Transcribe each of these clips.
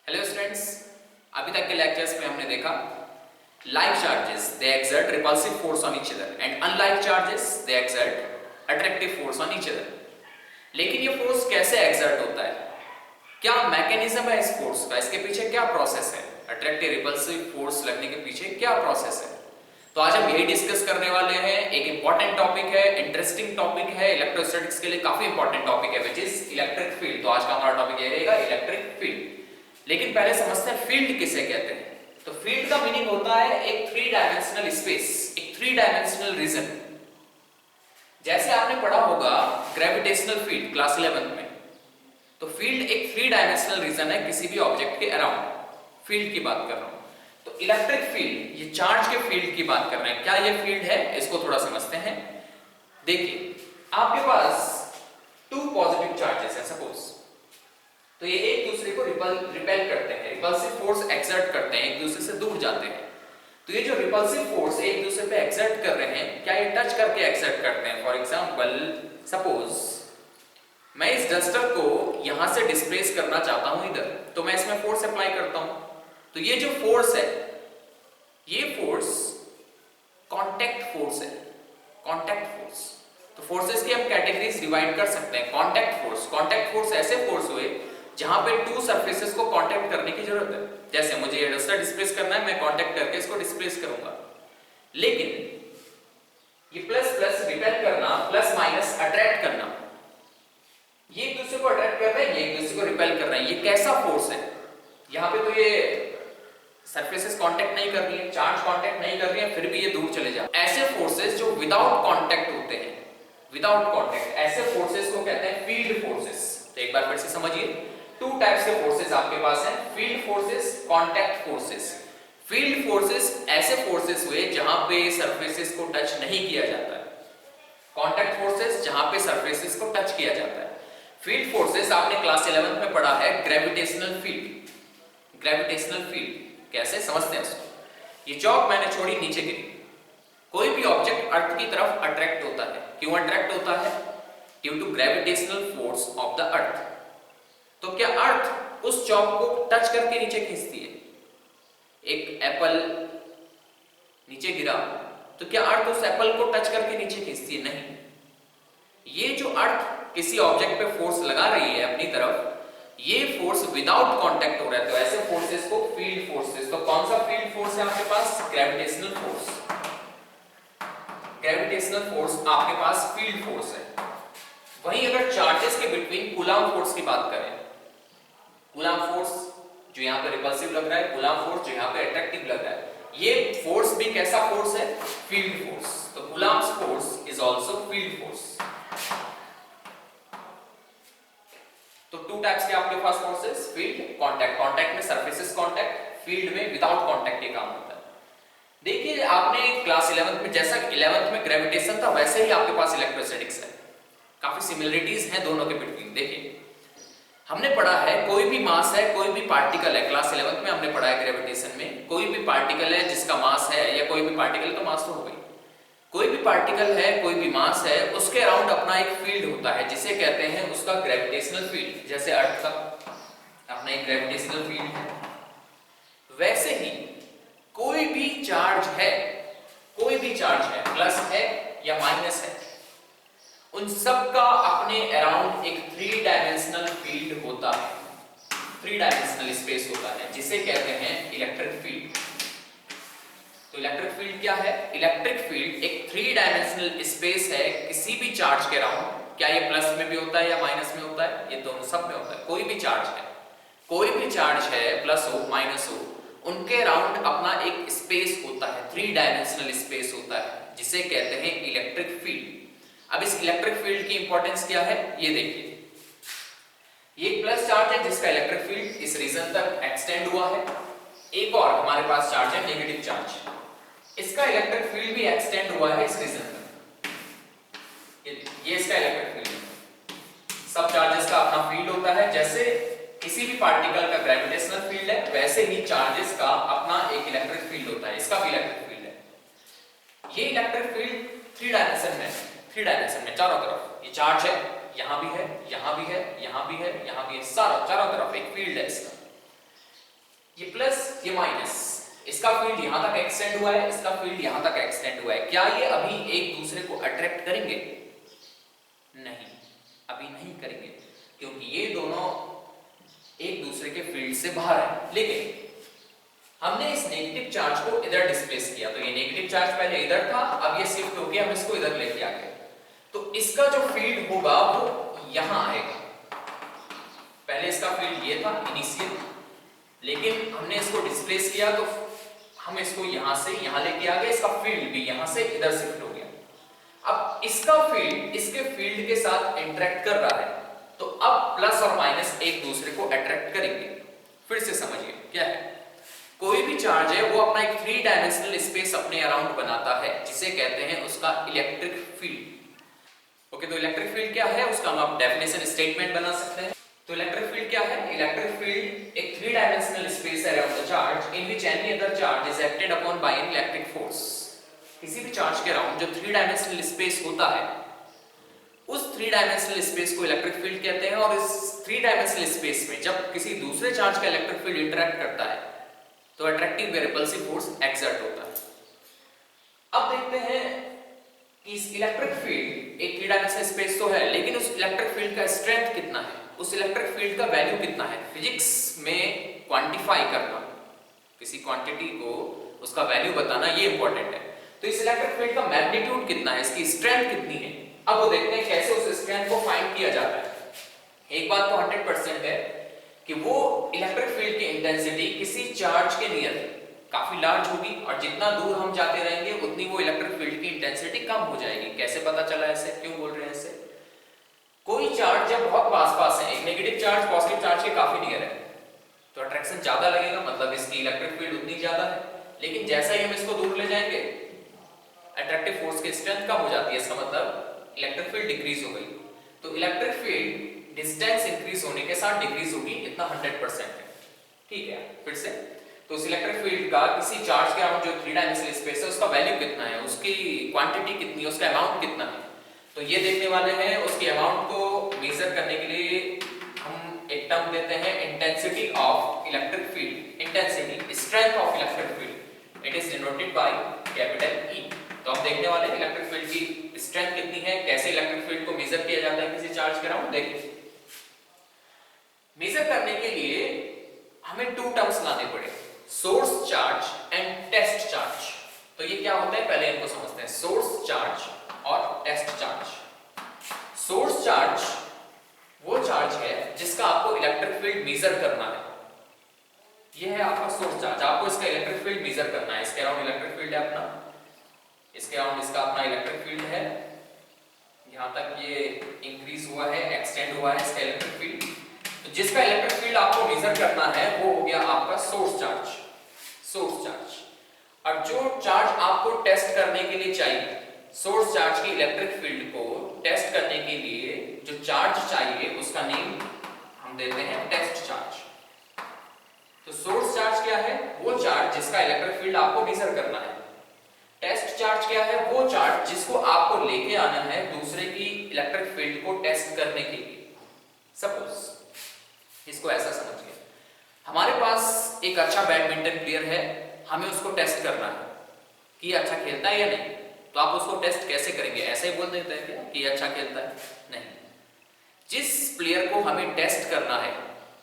Hello students, अभी तक के लेक्चर्स में हमने देखा like charges they exert repulsive force on each other and unlike charges they exert attractive force on each other. लेकिन ये फोर्स कैसे एक्सर्ट होता है, क्या मैकेनिज्म है इस फोर्स का, इसके पीछे क्या प्रोसेस है, अट्रैक्टिव रिपल्सिव फोर्स लगने के पीछे क्या प्रोसेस है। तो आज हम यही डिस्कस करने वाले हैं। एक इंपॉर्टेंट टॉपिक है, इंटरेस्टिंग टॉपिक है, इलेक्ट्रोस्टैटिक्स के लिए काफी इंपॉर्टेंट टॉपिक है, विच इज इलेक्ट्रिक फील्ड। तो आज का हमारा टॉपिक ये रहेगा इलेक्ट्रिक फील्ड। लेकिन पहले समझते हैं फील्ड किसे कहते हैं। तो फील्ड का मीनिंग होता है एक थ्री डायमेंशनल स्पेस, एक थ्री डायमेंशनल रीजन। जैसे आपने पढ़ा होगा ग्रेविटेशनल फील्ड क्लास 11 में, तो फील्ड एक थ्री डायमेंशनल रीजन है किसी भी ऑब्जेक्ट के अराउंड। फील्ड की बात कर रहा हूं। तो इलेक्ट्रिक फील्ड, ये चार्ज के फील्ड की बात कर रहे हैं। क्या ये फील्ड है, इसको थोड़ा समझते हैं। देखिए, आपके पास टू पॉजिटिव चार्जेस है सपोज, तो ये एक दूसरे को रिपेल करते हैं, रिपल्सिव फोर्स एक्सर्ट करते हैं, एक दूसरे से दूर जाते हैं। तो ये जो रिपल्सिव फोर्स एक दूसरे पे एक्सर्ट कर रहे हैं, क्या ये टच करके एक्सर्ट करते हैं। फॉर एग्जांपल सपोज मैं इस डस्टर को यहां से डिस्प्लेस करना चाहता हूं इधर, तो मैं इसमें फोर्स अप्लाई करता हूं। तो ये जो फोर्स है, ये फोर्स कांटेक्ट फोर्स है, कांटेक्ट फोर्स। तो फोर्सेस की हम कैटेगरीज डिवाइड कर सकते हैं। कांटेक्ट फोर्स ऐसे फोर्स हुए जहां पे टू सरफेसेस को कांटेक्ट करने की जरूरत है। जैसे मुझे ये डस्टर डिस्प्लेस करना है, मैं कांटेक्ट करके इसको डिस्प्लेस करूंगा। लेकिन ये प्लस प्लस रिपेल करना, प्लस माइनस अट्रैक्ट करना, ये एक दूसरे को अट्रैक्ट कर रहे हैं, ये एक दूसरे को रिपेल कर रहे हैं। ये कैसा फोर्स है। यहां पे तो ये सरफेसेस कांटेक्ट नहीं कर रही है, चार्ज कांटेक्ट नहीं कर रही है, फिर भी ये दूर चले जाते हैं। ऐसे फोर्सेस जो विदाउट कांटेक्ट होते हैं, विदाउट कांटेक्ट, ऐसे फोर्सेस को कहते हैं फील्ड फोर्सेस। तो एक बार फिर से समझिए, टू टाइप्स के फोर्सेस आपके पास हैं, field forces, contact forces. Field forces ऐसे फोर्सेस हुए जहां पे सरफेसेस को टच नहीं किया जाता है। कांटेक्ट फोर्सेस जहां पे सरफेसेस को टच किया जाता है। फील्ड फोर्सेस आपने क्लास 11 में पढ़ा है ग्रेविटेशनल फील्ड। ग्रेविटेशनल फील्ड कैसे समझते हैं इसको। ये चौक मैंने छोड़ी, नीचे गिरी। कोई भी ऑब्जेक्ट अर्थ की तरफ अट्रैक्ट होता है। क्यों अट्रैक्ट होता है? Due to gravitational force of the earth. तो क्या अर्थ उस चौक को टच करके नीचे खींचती है? एक एप्पल नीचे गिरा, तो क्या अर्थ उस एप्पल को टच करके नीचे खींचती है? नहीं। ये जो अर्थ किसी ऑब्जेक्ट पे फोर्स लगा रही है अपनी तरफ, ये फोर्स विदाउट कांटेक्ट हो रहा है। तो ऐसे फोर्सेस को फील्ड फोर्सेस। तो कौन सा फील्ड फोर्स है आपके पास? Gravitational force. ग्रेविटेशनल फोर्स आपके पास फील्ड फोर्स है। वहीं अगर चार्जेस के बिटवीन कूलम्ब फोर्स की बात करें, कूलम्ब फोर्स जो यहां पे रिपल्सिव लग रहा है, कूलम्ब फोर्स जो यहां पे अट्रैक्टिव लग रहा है, ये फोर्स भी कैसा फोर्स है? Field force. तो Coulomb's force is also field force. तो टू टाइप्स के आपके पास फोर्सेस, फील्ड, कांटेक्ट। कांटेक्ट में सरफेसेस कांटेक्ट, फील्ड में विदाउट कांटेक्ट ये काम होता है। देखिए, आपने क्लास 11 में, जैसा 11th में ग्रेविटेशन था, वैसे ही आपके पास इलेक्ट्रोस्टैटिक्स है। काफी सिमिलरिटीज हैं दोनों के बिटवीन। देखिए, हमने पढ़ा है कोई भी मास है, कोई भी पार्टिकल है। क्लास 11 में हमने पढ़ा है ग्रेविटेशन में, कोई भी पार्टिकल है जिसका मास है, या कोई भी पार्टिकल, तो मास तो हो गई, कोई भी पार्टिकल है, कोई भी मास है, उसके अराउंड अपना एक फील्ड होता है जिसे कहते हैं उसका ग्रेविटेशनल फील्ड। जैसे अर्थ का अपना एक ग्रेविटेशनल फील्ड है, वैसे ही कोई भी चार्ज है, कोई भी चार्ज है, प्लस है या माइनस है, उन सब का अपने अराउंड एक थ्री डायमेंशनल फील्ड होता है, थ्री डायमेंशनल स्पेस होता है, जिसे कहते हैं इलेक्ट्रिक फील्ड। तो इलेक्ट्रिक फील्ड क्या है? इलेक्ट्रिक फील्ड एक थ्री डायमेंशनल स्पेस है किसी भी चार्ज के अराउंड। क्या ये प्लस में भी होता है या माइनस में होता है? ये दोनों सब में होता है। कोई भी चार्ज है, कोई भी चार्ज है, प्लस हो माइनस हो, उनके अराउंड अपना एक स्पेस होता है, थ्री डायमेंशनल स्पेस होता है, जिसे कहते हैं इलेक्ट्रिक फील्ड। अब इस इलेक्ट्रिक फील्ड की इंपॉर्टेंस क्या है, ये देखिए। ये एक प्लस चार्ज है जिसका इलेक्ट्रिक फील्ड इस रीजन तक एक्सटेंड हुआ है। एक और हमारे पास चार्ज है नेगेटिव चार्ज, इसका इलेक्ट्रिक फील्ड भी एक्सटेंड हुआ है इस रीजन तक। ये इसका इलेक्ट्रिक फील्ड है। सब चार्जेस का अपना फील्ड होता है। जैसे किसी भी पार्टिकल का ग्रेविटेशनल फील्ड है, वैसे ही चार्जेस का अपना एक इलेक्ट्रिक फील्ड होता है, इसका भी इलेक्ट्रिक फील्ड है। ये इलेक्ट्रिक फील्ड थ्री डायमेंशन में, थ्री डायमेंशन में चारों तरफ ये चार्ज है, यहां भी है, यहां भी है, यहां भी है, यहां भी है, चारों तरफ एक फील्ड है इसका। ये प्लस ये माइनस, इसका फील्ड यहां तक एक्सटेंड हुआ है, इसका फील्ड यहां तक एक्सटेंड हुआ है। क्या ये अभी एक दूसरे को अट्रैक्ट करेंगे? नहीं, अभी नहीं करेंगे, क्योंकि ये दोनों एक दूसरे के फील्ड से बाहर है। लेकिन हमने इस नेगेटिव चार्ज को इधर डिस्प्लेस किया, तो ये नेगेटिव चार्ज पहले इधर था, अब ये शिफ्ट होके हम इसको इधर लेके आ गए, तो इसका जो फील्ड होगा वो यहां आएगा। पहले इसका फील्ड ये था इनिशियल, लेकिन हमने इसको डिस्प्लेस किया तो हम इसको यहां से यहां लेके आ गए, इसका फील्ड भी यहां से इधर शिफ्ट हो गया। अब इसका फील्ड इसके फील्ड के साथ इंटरेक्ट कर रहा है, तो अब प्लस और माइनस एक दूसरे को अट्रैक्ट करेंगे। फिर से समझिए क्या है, कोई भी चार्ज है वो अपना एक 3 डायमेंशनल स्पेस अपने अराउंड बनाता है, जिसे कहते हैं उसका इलेक्ट्रिक फील्ड। ओके, तो इलेक्ट्रिक फील्ड क्या है उसका हम डेफिनेशन स्टेटमेंट बना सकते हैं। तो इलेक्ट्रिक फील्ड क्या है? इलेक्ट्रिक फील्ड एक 3 dimensional space around the charge in which any other charge is acted upon bye an electric force. किसी भी चार्ज के अराउंड जो 3 डायमेंशनल स्पेस होता है, उस 3 डायमेंशनल स्पेस को इलेक्ट्रिक फील्ड कहते हैं। और इस 3 डायमेंशनल स्पेस में जब किसी दूसरे चार्ज का इलेक्ट्रिक फील्ड इंटरेक्ट करता है, तो अट्रैक्टिव या रिपल्सिव फोर्स एक्सर्ट होता है। अब देखते हैं कि इस इलेक्ट्रिक फील्ड एक 3 डायमेंशनल स्पेस तो है, लेकिन उस इलेक्ट्रिक फील्ड का स्ट्रेंथ कितना है, उस इलेक्ट्रिक फील्ड का वैल्यू कितना है। फिजिक्स में क्वांटिफाई करना, किसी क्वांटिटी को उसका वैल्यू बताना, ये इंपॉर्टेंट है। तो इस इलेक्ट्रिक फील्ड का मैग्नीट्यूड कितना है, इसकी स्ट्रेंथ कितनी है। अब वो देखते हैं कैसे उस स्ट्रेंथ को फाइंड किया जाता है। एक बात तो 100% है कि वो इलेक्ट्रिक फील्ड की इंटेंसिटी किसी चार्ज के नियर काफी लार्ज होगी, और जितना दूर हम जाते रहेंगे उतनी वो इलेक्ट्रिक फील्ड की इंटेंसिटी कम हो जाएगी। कैसे पता चला ऐसे, क्यों बोल रहे हैं ऐसे? कोई चार्ज जब बहुत पास है, एक नेगेटिव चार्ज पॉजिटिव चार्ज के काफी नियर है, तो अट्रैक्शन ज्यादा लगेगा, मतलब इसकी इलेक्ट्रिक फील्ड उतनी ज्यादा है। लेकिन जैसा ही हम इसको दूर ले जाएंगे, अट्रैक्टिव फोर्स की स्ट्रेंथ कम हो जाती है, इसका मतलब इलेक्ट्रिक फील्ड डिक्रीज हो गई। तो इलेक्ट्रिक फील्ड डिस्टेंस इंक्रीज होने के साथ डिक्रीज होगी, इतना 100% है। ठीक है, फिर से तो उस इलेक्ट्रिक फील्ड का किसी चार्ज के अराउंड जो 3 डायमेंशनल स्पेस है, उसका वैल्यू कितना है, उसकी क्वांटिटी कितनी है, उसका अमाउंट कितना है, तो ये देखने वाले हैं। उसके अमाउंट को मेजर करने के लिए हम एक टर्म देते हैं intensity of electric field. Intensity, strength of electric field, it is denoted by capital E. तो हम देखने वाले हैं इलेक्ट्रिक फील्ड की स्ट्रेंथ कितनी है, कैसे इलेक्ट्रिक फील्ड को मेजर किया जाता है किसी चार्ज के अराउंड। देखिए, मेजर करने के लिए हमें 2 टर्म्स लाने पड़े, source charge and test charge. तो ये क्या होता है, पहले इनको समझते हैं, सोर्स चार्ज और टेस्ट चार्ज। सोर्स चार्ज वो चार्ज है जिसका आपको इलेक्ट्रिक फील्ड मेजर करना है। ये है आपका सोर्स चार्ज, आपको इसका इलेक्ट्रिक फील्ड मेजर करना है। इसके अराउंड इलेक्ट्रिक फील्ड है अपना, इसके अराउंड इसका अपना इलेक्ट्रिक फील्ड है, यहां तक ये इंक्रीज हुआ है, एक्सटेंड हुआ है इसका इलेक्ट्रिक फील्ड। तो जिसका इलेक्ट्रिक फील्ड आपको मेजर करना है वो हो गया आपका सोर्स चार्ज। सोर्स चार्ज, और जो चार्ज आपको टेस्ट करने के लिए चाहिए, सोर्स चार्ज की इलेक्ट्रिक फील्ड को टेस्ट करने के लिए जो चार्ज चाहिए उसका नेम हम देते हैं टेस्ट चार्ज। तो सोर्स चार्ज क्या है, वो चार्ज जिसका इलेक्ट्रिक फील्ड आपको मेजर करना है। टेस्ट चार्ज क्या है, वो चार्ज जिसको आपको लेके आना है दूसरे की इलेक्ट्रिक फील्ड को टेस्ट करने के लिए। सपोज इसको ऐसा समझिए, हमारे पास एक अच्छा बैडमिंटन प्लेयर है, हमें उसको टेस्ट करना है कि अच्छा खेलता है या नहीं। तो आप उसको टेस्ट कैसे करेंगे, ऐसे ही बोल देते हैं क्या कि अच्छा खेलता है? नहीं, जिस प्लेयर को हमें टेस्ट करना है,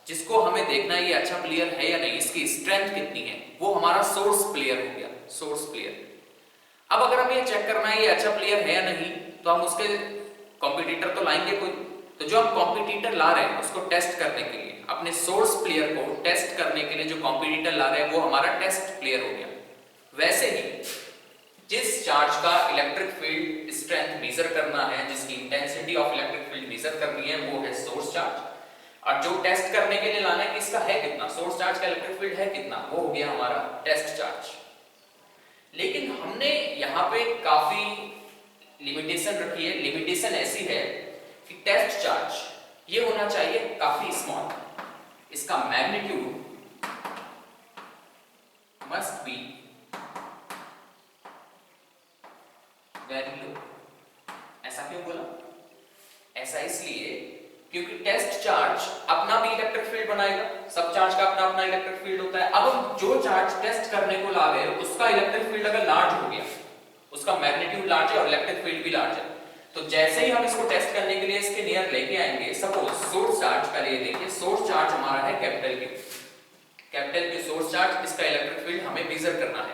जिसको हमें देखना है ये अच्छा प्लेयर है या नहीं, इसकी स्ट्रेंथ कितनी है, वो हमारा सोर्स प्लेयर हो गया, सोर्स प्लेयर। अब अगर हमें ये चेक करना है ये अच्छा प्लेयर है या नहीं, तो हम उसके कॉम्पिटिटर तो लाएंगे कोई। तो जो हम कॉम्पिटिटर ला रहे हैं उसको टेस्ट करने के लिए, अपने सोर्स प्लेयर को टेस्ट करने के लिए जो कॉम्पिटिटर ला रहे हैं वो हमारा टेस्ट प्लेयर हो गया। वैसे ही जिस चार्ज का इलेक्ट्रिक फील्ड स्ट्रेंथ मेजर करना है, जिसकी intensity of electric field measure करनी है, वो है सोर्स चार्ज। और जो टेस्ट करने के लिए लाना है किसका है कितना, सोर्स चार्ज का इलेक्ट्रिक फील्ड है कितना, वो हो गया हमारा टेस्ट चार्ज। लेकिन हमने यहाँ पे काफी लिमिटेशन रखी है। लिमिटेशन ऐसी है कि टेस्ट चार्ज ये होना चाहिए काफी स्मॉल, इसका magnitude must be very low. ऐसा क्यों बोला? ऐसा इसलिए क्योंकि टेस्ट चार्ज अपना भी इलेक्ट्रिक फील्ड बनाएगा, सब चार्ज का अपना अपना इलेक्ट्रिक फील्ड होता है। अब हम जो चार्ज टेस्ट करने को ला रहे हैं उसका इलेक्ट्रिक फील्ड अगर लार्ज हो गया, उसका मैग्नीट्यूड लार्ज है और इलेक्ट्रिक फील्ड भी लार्ज है, तो जैसे ही हम इसको टेस्ट करने के लिए इसके नियर लेके आएंगे, सपोज सोर्स चार्ज का लिए देखिए, सोर्स चार्ज हमारा है कैपिटल Q सोर्स चार्ज, इसका इलेक्ट्रिक फील्ड हमें मेजर करना है।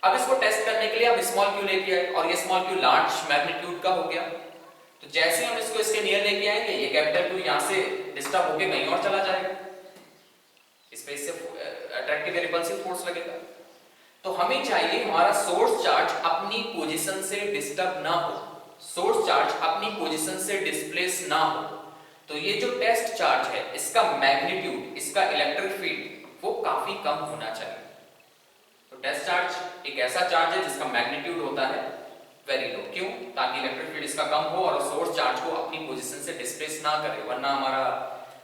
अब इसको टेस्ट करने के लिए हम स्मॉल q लेके आए और ये स्मॉल q लार्ज मैग्नीट्यूड का हो गया, तो जैसे हम इसको इसके नियर लेके आएंगे ये कैपिटल Q यहां से डिस्टर्ब होके कहीं और चला जाएगा, इस पे इससे अट्रैक्टिव या रिपल्सिव फोर्स लगेगा। तो हमें चाहिए हमारा सोर्स चार्ज अपनी पोजीशन से डिस्टर्ब ना हो, सोर्स चार्ज अपनी पोजीशन से डिस्प्लेस ना हो। तो ये जो टेस्ट चार्ज है इसका मैग्नीट्यूड, इसका इलेक्ट्रिक फील्ड वो काफी कम होना चाहिए। तो टेस्ट चार्ज एक ऐसा चार्ज है जिसका मैग्नीट्यूड होता है वेरी लो, क्यों? ताकि इलेक्ट्रिक फील्ड इसका कम हो और सोर्स चार्ज को अपनी पोजीशन से डिस्प्लेस ना करे, वरना हमारा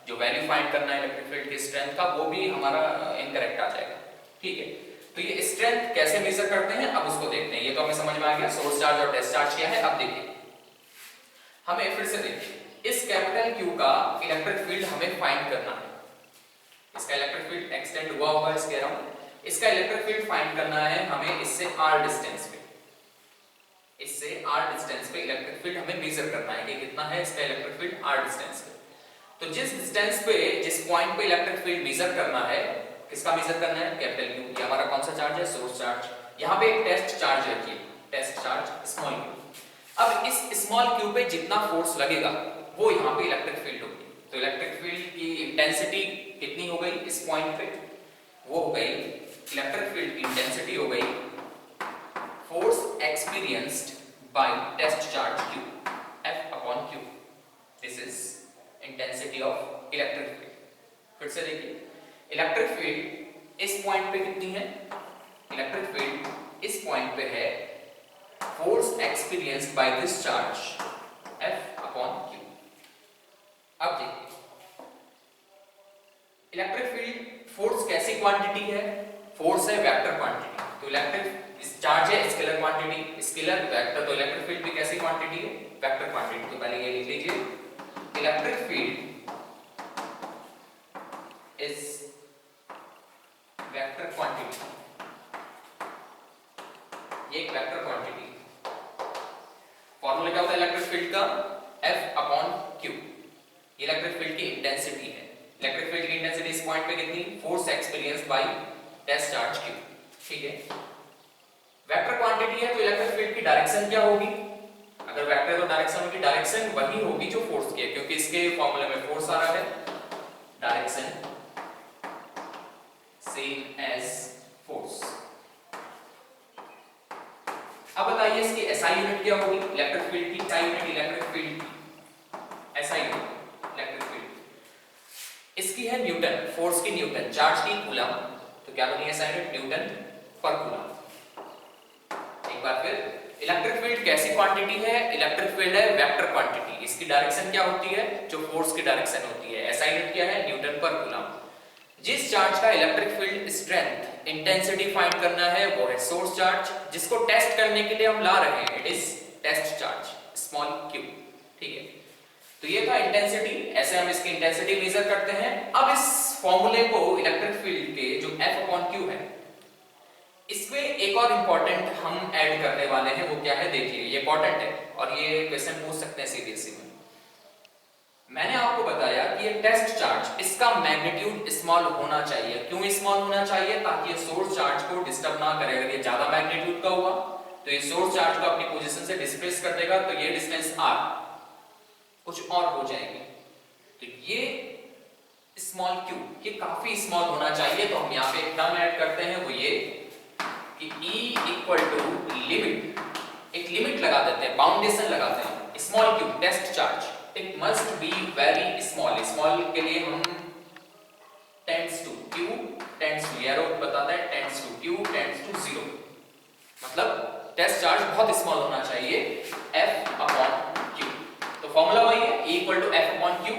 जो वैल्यू फाइंड करना है इलेक्ट्रिक फील्ड की स्ट्रेंथ का वो भी हमारा इनकरेक्ट आ जाएगा। ठीक है, तो ये स्ट्रेंथ कैसे मेजर करते हैं अब उसको देखते हैं। ये तो हमें समझ में आ गया सोर्स चार्ज और टेस्ट चार्ज क्या है। अब देखिए, हमें फिर से देखिए, इस कैपिटल Q का इलेक्ट्रिक फील्ड हमें फाइंड करना है। इसका इलेक्ट्रिक फील्ड एक्सटेंड हुआ होगा इसके अराउंड, इसका इलेक्ट्रिक फील्ड फाइंड करना है हमें इससे r डिस्टेंस पे, इससे r डिस्टेंस पे इलेक्ट्रिक फील्ड हमें मेजर करना है कि कितना है इसका इलेक्ट्रिक फील्ड r डिस्टेंस पे। तो जिस डिस्टेंस पे, जिस पॉइंट पे इलेक्ट्रिक फील्ड मेजर करना है, किसका मेजर करना है? Capital Q। ये हमारा कौन सा चार्ज है? Source charge. यहाँ पे एक टेस्ट चार्ज रखिए, टेस्ट चार्ज स्मॉल q। अब इस स्मॉल q पे जितना फोर्स लगेगा वो यहाँ पे इलेक्ट्रिक फील्ड होगी। तो इलेक्ट्रिक फील्ड की इंटेंसिटी कितनी हो गई इस पॉइंट पे? वो हो गई, इलेक्ट्रिक फील्ड की इंटेंसिटी हो गई force experienced by test charge Q, F/Q। This is intensity of electric field. फिर से देखिए, इलेक्ट्रिक फील्ड इस पॉइंट पे कितनी है? इलेक्ट्रिक फील्ड इस पॉइंट पे है force experienced by this charge F/Q। अब देखिए, इलेक्ट्रिक फील्ड फोर्स कैसी क्वांटिटी है? फोर्स है वेक्टर क्वांटिटी। तो इलेक्ट्रिक चार्ज है स्केलर क्वांटिटी, स्केलर वेक्टर, तो इलेक्ट्रिक फील्ड भी कैसी क्वांटिटी है? Vector quantity. तो पहले ये लिख लीजिए, electric field is vector quantity। ये एक वेक्टर क्वांटिटी। फॉर्मूला क्या होता है इलेक्ट्रिक फील्ड का? F/Q। ये इलेक्ट्रिक फील्ड की इंटेंसिटी है। इलेक्ट्रिक फील्ड की इंटेंसिटी इस पॉइंट पे कितनी? Force experienced by test charge Q। ठीक है, वेक्टर क्वांटिटी है तो इलेक्ट्रिक फील्ड की डायरेक्शन क्या होगी? अगर वेक्टर तो डायरेक्शन होगी, डायरेक्शन वही होगी जो फोर्स की है, क्योंकि इसके फॉर्मूले में फोर्स आ रहा है, डायरेक्शन सेम एज फोर्स। अब बताइए इसकी एसआई यूनिट क्या होगी? इलेक्ट्रिक फील्ड की एसआई यूनिट, इलेक्ट्रिक फील्ड की एसआई यूनिट इलेक्ट्रिक फील्ड इसकी है न्यूटन, फोर्स की न्यूटन, चार्ज की कूलम। तो क्या बनी एसआई यूनिट? न्यूटन पर कूलम। एक बार फिर, इलेक्ट्रिक फील्ड कैसी क्वांटिटी है? इलेक्ट्रिक फील्ड है वेक्टर क्वांटिटी। इसकी डायरेक्शन क्या होती है? जो फोर्स की डायरेक्शन होती है। एसआई यूनिट क्या है? न्यूटन पर कूलम। जिस चार्ज का electric field strength, intensity find करना है वो है सोर्स चार्ज, जिसको टेस्ट करने के लिए हम ला रहे हैं, it is test charge small q। ठीक है, तो ये था इंटेंसिटी, ऐसे हम इसकी इंटेंसिटी मेजर करते हैं। अब इस फॉर्मूले को इलेक्ट्रिक फील्ड के जो F/Q है, इसमें एक और इंपॉर्टेंट हम ऐड करने वाले हैं, वो क्या है देखिए, ये इंपॉर्टेंट है और ये क्वेश्चन पूछ सकते हैं सीबीएसई में। मैंने आपको बताया कि ये टेस्ट चार्ज, इसका मैग्नीट्यूड स्मॉल होना चाहिए। क्यों स्मॉल होना चाहिए? ताकि ये सोर्स चार्ज को डिस्टर्ब ना करे। अगर ये ज्यादा मैग्नीट्यूड का हुआ तो ये सोर्स चार्ज को अपनी पोजीशन से डिस्प्लेस कर देगा, तो ये डिस्टेंस r कुछ और हो जाएगी। तो ये स्मॉल q ये काफी स्मॉल होना चाहिए। तो हम यहाँ पे एक टर्म ऐड करते हैं, वो ये कि E इक्वल टू लिमिट, एक लिमिट लगा देते हैं, बाउंडेशन लगाते हैं। Small q test charge it must be very small. Small के लिए हम tends to q tends to, arrow बताता है tends to q tends to 0, मतलब टेस्ट चार्ज बहुत स्मॉल होना चाहिए F/Q। तो फॉर्मूला वही है, E इक्वल टू F/Q,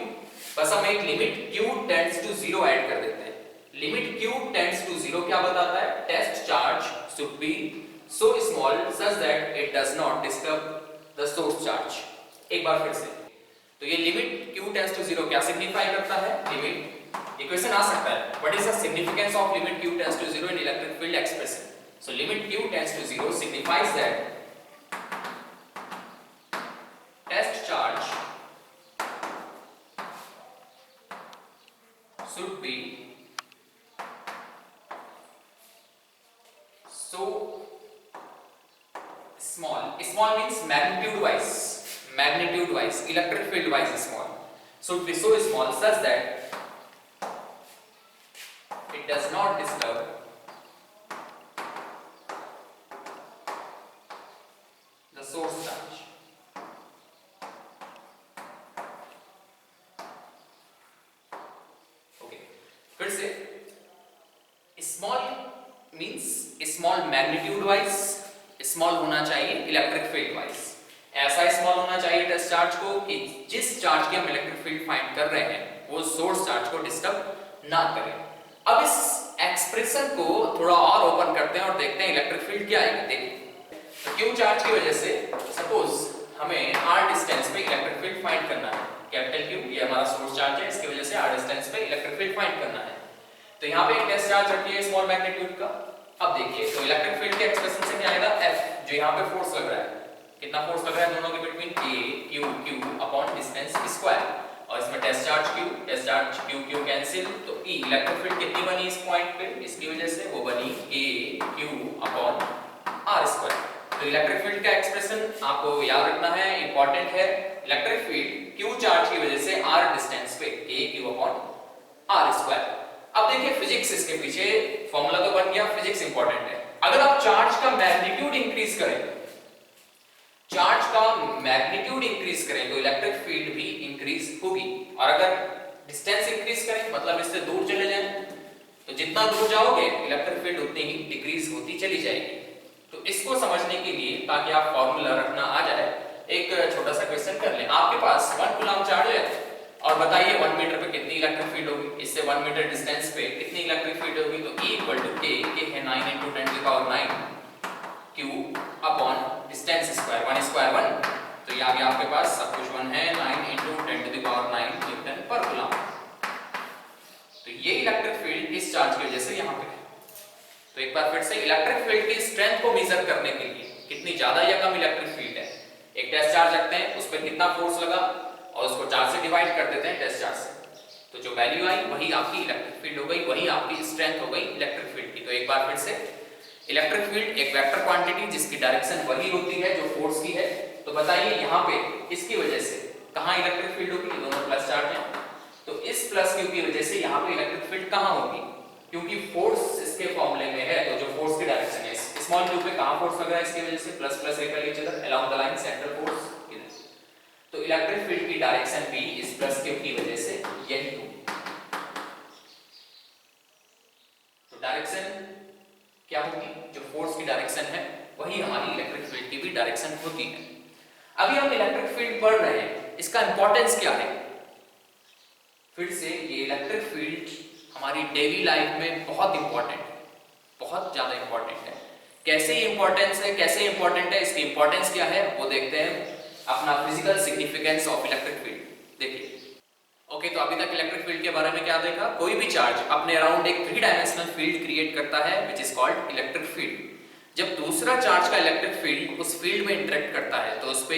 बस हम एक limit q tends to 0 add कर देते हैं। लिमिट q टेंड्स टू 0 क्या बताता है? Test charge should be so small such that it does not disturb the source charge। एक बार फिर से, तो ये लिमिट q टेंड्स टू 0 क्या सिग्निफाई करता है? लिमिट ये क्वेश्चन आ सकता है, what is the significance of limit q tends to 0 in electric field expression? So limit q tends to 0 signifies that test charge should be so small means magnitude wise, electric field wise small, should be so small such that it does not disturb the source charge. Okay, फिर से small means small magnitude wise, small होना चाहिए electric field wise. ऐसा small होना चाहिए test charge को कि जिस चार्ज की हम इलेक्ट्रिक फील्ड फाइंड कर रहे हैं वो सोर्स चार्ज को डिस्टर्ब ना करे। अब इस एक्सप्रेशन को थोड़ा और ओपन करते हैं और देखते हैं इलेक्ट्रिक फील्ड क्या आएगी। देखिए तो क्यू चार्ज की वजह से सपोज हमें r डिस्टेंस पे इलेक्ट्रिक फील्ड फाइंड करना है, कैपिटल Q ये हमारा सोर्स चार्ज है, इसकी वजह से r डिस्टेंस पे इलेक्ट्रिक फील्ड फाइंड करना है। तो यहाँ पे एक टेस्ट चार्ज रखी है स्मॉल मैग्नीट्यूड का। अब देखिए तो इलेक्ट्रिक फील्ड के एक्सप्रेशन से क्या आएगा, F जो यहाँ पे फोर्स लग रहा है, कितना फोर्स लग रहा है दोनों के between, Q upon distance square, और इसमें टेस्ट चार्ज Q कैंसिल, तो E इलेक्ट्रिक फील्ड कितनी बनी इस पॉइंट पे, इसकी वजह से वो बनी Q अपॉन R स्क्वायर। तो इलेक्ट्रिक फील्ड का एक्सप्रेशन आपको याद रखना है, इंपॉर्टेंट है। इलेक्ट्रिक फील्ड Q चार्ज की वजह से R डिस्टेंस पे Q अपॉन R स्क्वायर। अब देखिए फिजिक्स इसके पीछे फॉर्मूला तो बन गया, फिजिक्स इंपॉर्टेंट है। अगर आप चार्ज का मैग्नीट्यूड इंक्रीज करें, तो इलेक्ट्रिक फील्ड भी इंक्रीज होगी, और अगर डिस्टेंस इंक्रीज करें मतलब इससे दूर चले जाएं तो जितना दूर जाओगे इलेक्ट्रिक फील्ड उतनी ही डिक्रीज होती चली जाएगी। तो इसको समझने के लिए ताकि आप फॉर्मूला रखना आ जाए, एक छोटा सा क्वेश्चन कर लें। आपके पास 1 कूलम चार्ज है और बताइए 1 मीटर पे कितनी इलेक्ट्रिक फील्ड होगी, इससे 1 मीटर डिस्टेंस पे कितनी इलेक्ट्रिक फील्ड होगी। तो E इक्वल टू K है 9 × 10⁹ Q upon distance square, 1 square 1, तो ये आ गया आपके पास सब कुछ 1 है, 9 × 10⁹ न्यूटन पर कूलम। तो ये इलेक्ट्रिक फील्ड इस चार्ज की वजह से यहाँ पे है। तो एक बार फिर से इलेक्ट्रिक फील्ड की स्ट्रेंथ को मेजर करने के लिए कितनी ज्यादा या कम इलेक्ट्रिक फील्ड है, एक टेस्ट चार्ज रखते हैं, उस पर कितना फोर्स लगा और उसको 4 से डिवाइड कर देते हैं टेस्ट चार्ज से, तो जो वैल्यू आई वही आपकी इलेक्ट्रिक फील्ड हो गई, वही आपकी स्ट्रेंथ हो गई इलेक्ट्रिक फील्ड की। तो एक बार फिर से इलेक्ट्रिक फील्ड एक वेक्टर क्वांटिटी जिसकी डायरेक्शन वही होती है जो फोर्स की है। तो बताइए यहाँ पे इसकी वजह से कहाँ इलेक्ट्रिक फील्ड होगी, दोनों प्लस चार्ज हैं, तो इस प्लस क्यू की वजह से यहाँ पे इलेक्ट्रिक फील्ड कहाँ होगी, क्योंकि फोर्स इसके फॉर्मूले में है, तो जो फोर्स की डायरेक्शन है स्मॉल क्यू पे कहाँ फोर्स लग रहा है, इसकी वजह से plus plus repel each other along the line central force, तो इलेक्ट्रिक फील्ड की डायरेक्शन भी इस प्लस क्यू की वजह से यही होगी। तो डायरेक्शन क्या होगी, जो फोर्स की डायरेक्शन है वही हमारी इलेक्ट्रिक फील्ड की भी डायरेक्शन होती है। अभी हम इलेक्ट्रिक फील्ड पढ़ रहे हैं, इसका इंपॉर्टेंस क्या है। फिर से ये इलेक्ट्रिक फील्ड हमारी डेली लाइफ में बहुत इंपॉर्टेंट है, बहुत ज्यादा इंपॉर्टेंट है। कैसे इंपॉर्टेंस है, कैसे इंपॉर्टेंट है, इसकी इंपॉर्टेंस क्या है वो देखते हैं। अपना physical significance of electric field देखिए। ओके, तो अभी तक इलेक्ट्रिक फील्ड के बारे में क्या देखा, कोई भी चार्ज अपने अराउंड एक 3 डायमेंशनल फील्ड क्रिएट करता है which is called electric field. जब दूसरा चार्ज का इलेक्ट्रिक फील्ड उस फील्ड में इंटरेक्ट करता है तो उस पे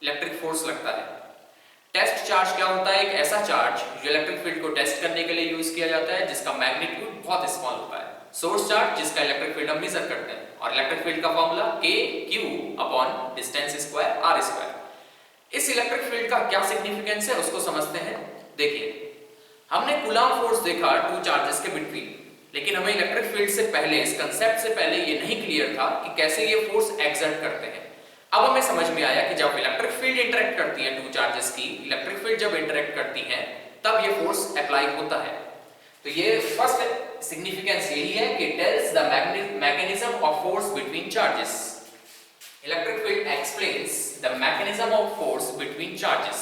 इलेक्ट्रिक फोर्स लगता है। टेस्ट चार्ज क्या होता है, एक ऐसा चार्ज जो इलेक्ट्रिक फील्ड को टेस्ट करने के लिए यूज किया जाता है जिसका मैग्नीट्यूड बहुत स्मॉल होता है। सोर्स चार्ज जिसका इलेक्ट्रिक फील्ड हम मेजर करते हैं, और इलेक्ट्रिक फील्ड का formula Q upon distance square R square. इस इलेक्ट्रिक फील्ड का क्या सिग्निफिकेंस है उसको समझते हैं। देखिए हमने कूलम फोर्स देखा 2 चार्जेस के बिटवीन, लेकिन हमें इलेक्ट्रिक फील्ड से पहले, इस कंसेप्ट से पहले ये नहीं क्लियर था कि कैसे ये फोर्स एक्सर्ट करते हैं। अब हमें समझ में आया कि जब इलेक्ट्रिक फील्ड इंटरेक्ट करती है 2 चार्जेस की, इलेक्ट्रिक फील्ड जब इंटरेक्ट करती है तब ये फोर्स अप्लाई होता है। तो ये फर्स्ट सिग्निफिकेंस यही है कि tells the mechanism of force between charges. Electric field explains the mechanism of force between charges,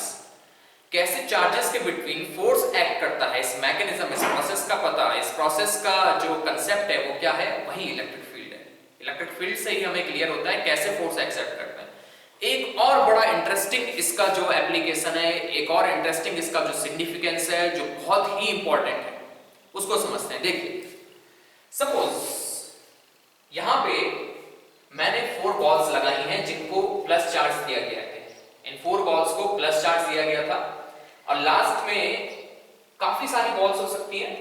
कैसे चार्जेस के बिटवीन फोर्स एक्ट करता है, इस मैकेनिज्म, इस प्रोसेस का पता, इस प्रोसेस का जो कंसेप्ट है वो क्या है, वही इलेक्ट्रिक फील्ड है। इलेक्ट्रिक फील्ड से ही हमें क्लियर होता है कैसे फोर्स एक्सर्ट करता है। एक और बड़ा इंटरेस्टिंग इसका जो एप्लीकेशन है, एक और इंटरेस्टिंग इसका जो सिग्निफिकेंस है, जो बहुत ही इंपॉर्टेंट है, उसको समझते हैं। देखिए, सपोज यहां पे मैंने 4 बॉल्स लगाई हैं जिनको प्लस चार्ज दिया गया है। इन 4 बॉल्स को प्लस चार्ज दिया गया था और लास्ट में काफी सारी बॉल्स हो सकती हैं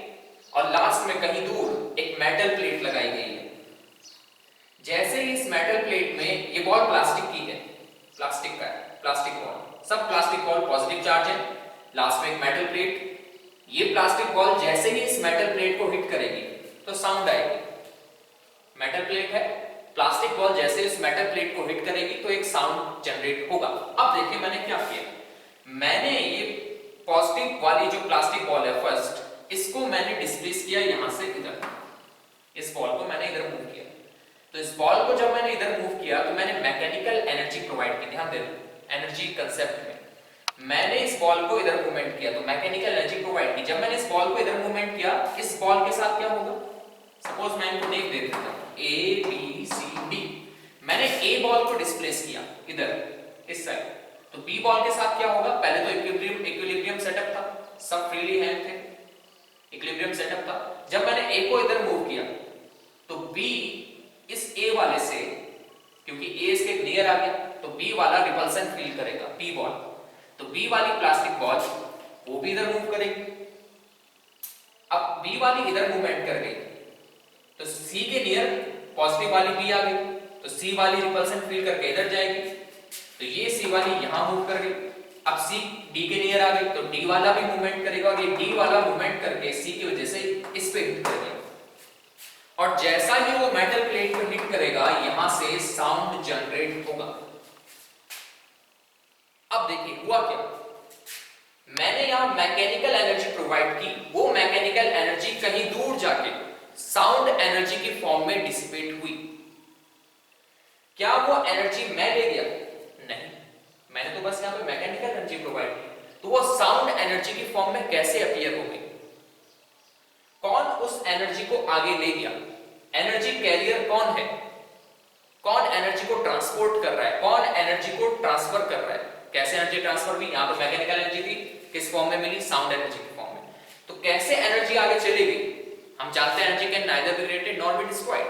और लास्ट में कहीं दूर एक मेटल प्लेट लगाई गई है। जैसे ही इस मेटल प्लेट में, ये बॉल प्लास्टिक की है, प्लास्टिक का है, प्लास्टिक बॉल, सब प्लास्टिक बॉल पॉजिटिव चार्ज है, लास्ट में एक मेटल प्लेट। ये प्लास्टिक बॉल जैसे ही इस मेटल प्लेट को हिट करेगी तो साउंड आएगी। मेटल प्लेट है, प्लास्टिक बॉल जैसे इस मेटल प्लेट को हिट करेगी तो एक साउंड जनरेट होगा। अब देखिए मैंने क्या किया, मैंने ये पॉजिटिव वाली जो प्लास्टिक बॉल है फर्स्ट, इसको मैंने डिस्प्लेस किया यहां से इधर, इस बॉल को मैंने इधर मूव किया। तो इस बॉल को जब मैंने इधर मूव किया तो मैंने मैकेनिकल एनर्जी प्रोवाइड की। ध्यान देना, एनर्जी कंसेप्ट में मैंने इस बॉल को इधर मूवमेंट किया तो मैकेनिकल एनर्जी प्रोवाइड की। जब मैंने इस बॉल को इधर मूवमेंट किया, इस बॉल के साथ क्या होगा, सपोज मैं इनको नेम दे देता हूं ए बी सी डी। मैंने ए बॉल को डिस्प्लेस किया इधर इस साइड, तो बी बॉल के साथ क्या होगा, पहले तो इक्विलिब्रियम सेटअप था, सब फ्रीली हैंड थे, इक्विलिब्रियम सेटअप था। जब मैंने ए को इधर मूव किया तो बी इस ए वाले से, क्योंकि ए इसके नियर आ गया, तो बी वाला रिपल्सन फील करेगा, बी बॉल। तो बी वाली प्लास्टिक बॉल वो भी इधर मूव करेगी। अब बी वाली इधर मूवमेंट कर गई तो सी के नियर पॉजिटिव वाली बी आ गई, तो सी वाली रिपल्सन फील करके इधर जाएगी, तो ये सी वाली यहां मूव कर गई। अब सी डी के नियर आ गई तो डी वाला भी मूवमेंट करेगा और ये डी वाला मूवमेंट करके सी की वजह से इस पे हिट करेगा और जैसा ही वो मेटल प्लेट को हिट करेगा यहां से साउंड जनरेट होगा। अब देखिए हुआ क्या, मैंने यहां मैकेनिकल एनर्जी प्रोवाइड की, वो मैकेनिकल एनर्जी कहीं दूर जाके साउंड एनर्जी की फॉर्म में डिसिपेट हुई। क्या वो एनर्जी मैं ले गया? नहीं, मैंने तो बस यहां पे मैकेनिकल एनर्जी प्रोवाइड की। तो वो साउंड एनर्जी की फॉर्म में कैसे अपीयर हो गई? कौन उस एनर्जी को आगे ले गया? एनर्जी कैरियर कौन है? कौन एनर्जी को ट्रांसपोर्ट कर रहा है? कौन एनर्जी को ट्रांसफर कर रहा है? कैसे एनर्जी ट्रांसफर हुई? यहां तो मैकेनिकल एनर्जी थी, किस फॉर्म में मिली? साउंड एनर्जी की फॉर्म में। तो कैसे एनर्जी आगे चलेगी? हम जानते हैं energy can neither be created nor be destroyed.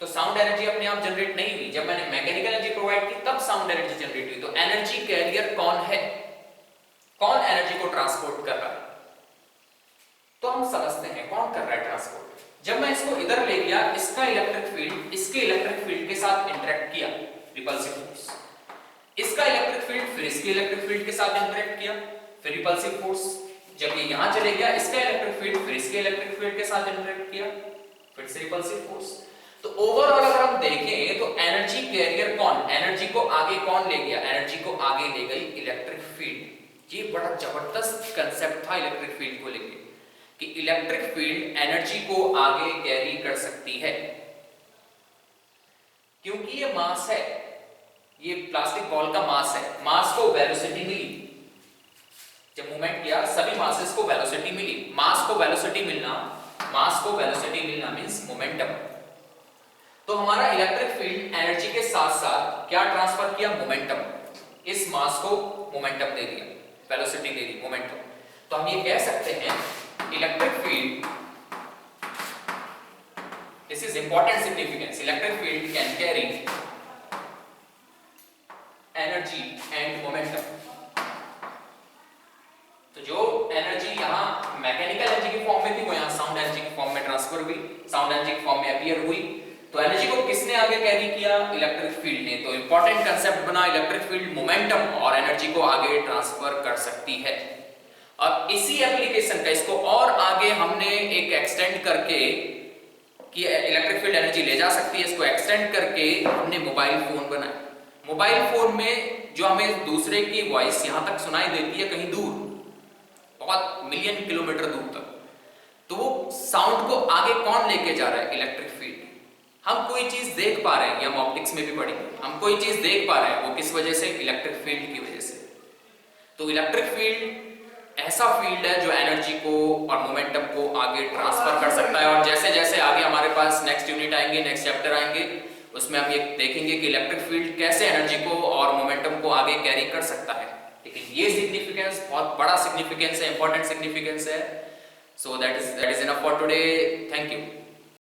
तो साउंड एनर्जी अपने आप जनरेट नहीं हुई, जब मैंने मैकेनिकल एनर्जी प्रोवाइड की तब साउंड एनर्जी जनरेट हुई। तो एनर्जी कैरियर कौन है? कौन एनर्जी को ट्रांसपोर्ट कर रहा है? तो हम समझते हैं कौन कर रहा है ट्रांसपोर्ट। जब मैं इसको इधर ले गया, इसका इलेक्ट्रिक फील्ड इसके इलेक्ट्रिक फील्ड के साथ इंटरेक्ट किया, रिपल्सिव फोर्स। इसका इलेक्ट्रिक फील्ड फिर इसके इलेक्ट्रिक फील्ड के साथ इंटरेक्ट किया, फिर रिपल्सिव फोर्स। जब ये यहां चले गया, इसका इलेक्ट्रिक फील्ड फिर इसके इलेक्ट्रिक फील्ड के साथ इंटरेक्ट किया, फिर से रिपल्सिव फोर्स। तो ओवरऑल अगर हम देखें तो एनर्जी कैरियर कौन, एनर्जी को आगे कौन ले गया? एनर्जी को आगे ले गई इलेक्ट्रिक फील्ड। ये बड़ा जबरदस्त कंसेप्ट था इलेक्ट्रिक फील्ड को लेकर कि इलेक्ट्रिक फील्ड एनर्जी को आगे कैरी कर सकती है, क्योंकि ये मास है, ये प्लास्टिक बॉल का मास है, मास को वेलोसिटी मिली। जब मूवमेंट किया सभी मासेस को वेलोसिटी मिली। मास को वेलोसिटी मिलना, मास को वेलोसिटी मिलना मींस मोमेंटम। तो हमारा इलेक्ट्रिक फील्ड एनर्जी के साथ साथ क्या ट्रांसफर किया? मोमेंटम। इस मास को मोमेंटम दे दिया, वेलोसिटी दे दी, मोमेंटम। तो हम ये कह सकते हैं electric field, this is important significance, electric field can carry energy and momentum. तो जो एनर्जी यहां मैकेनिकल एनर्जी की फॉर्म में थी वो यहां साउंड एनर्जी की फॉर्म में ट्रांसफर हुई, साउंड एनर्जी की फॉर्म में अपीयर हुई। तो एनर्जी को किसने आगे कैरी किया? इलेक्ट्रिक फील्ड ने। तो इंपॉर्टेंट कंसेप्ट बना इलेक्ट्रिक फील्ड मोमेंटम और एनर्जी को आगे ट्रांसफर कर सकती है। और इसी एप्लीकेशन का इसको और आगे हमने एक एक्सटेंड करके कि इलेक्ट्रिक फील्ड एनर्जी ले जा सकती है, इसको एक्सटेंड करके हमने मोबाइल फोन बनाया। मोबाइल फोन में जो हमें दूसरे की वॉइस यहां तक सुनाई देती है कहीं दूर, बहुत मिलियन किलोमीटर दूर तक, तो वो साउंड को आगे कौन लेके जा रहा है? Electric field. हम कोई चीज देख पा रहे हैं, ये हम ऑप्टिक्स में भी पढ़ी, हम कोई चीज देख पा रहे हैं, वो किस वजह से? इलेक्ट्रिक फील्ड की वजह से। तो इलेक्ट्रिक फील्ड ऐसा फील्ड है जो एनर्जी को और मोमेंटम को आगे ट्रांसफर कर सकता है। और जैसे जैसे आगे हमारे पास नेक्स्ट यूनिट आएंगे, नेक्स्ट चैप्टर आएंगे, उसमें हम ये देखेंगे कि इलेक्ट्रिक फील्ड कैसे एनर्जी को और मोमेंटम को आगे कैरी कर सकता है। लेकिन ये सिग्निफिकेंस बहुत बड़ा सिग्निफिकेंस है, इंपॉर्टेंट सिग्निफिकेंस है। So that is enough for today. Thank you.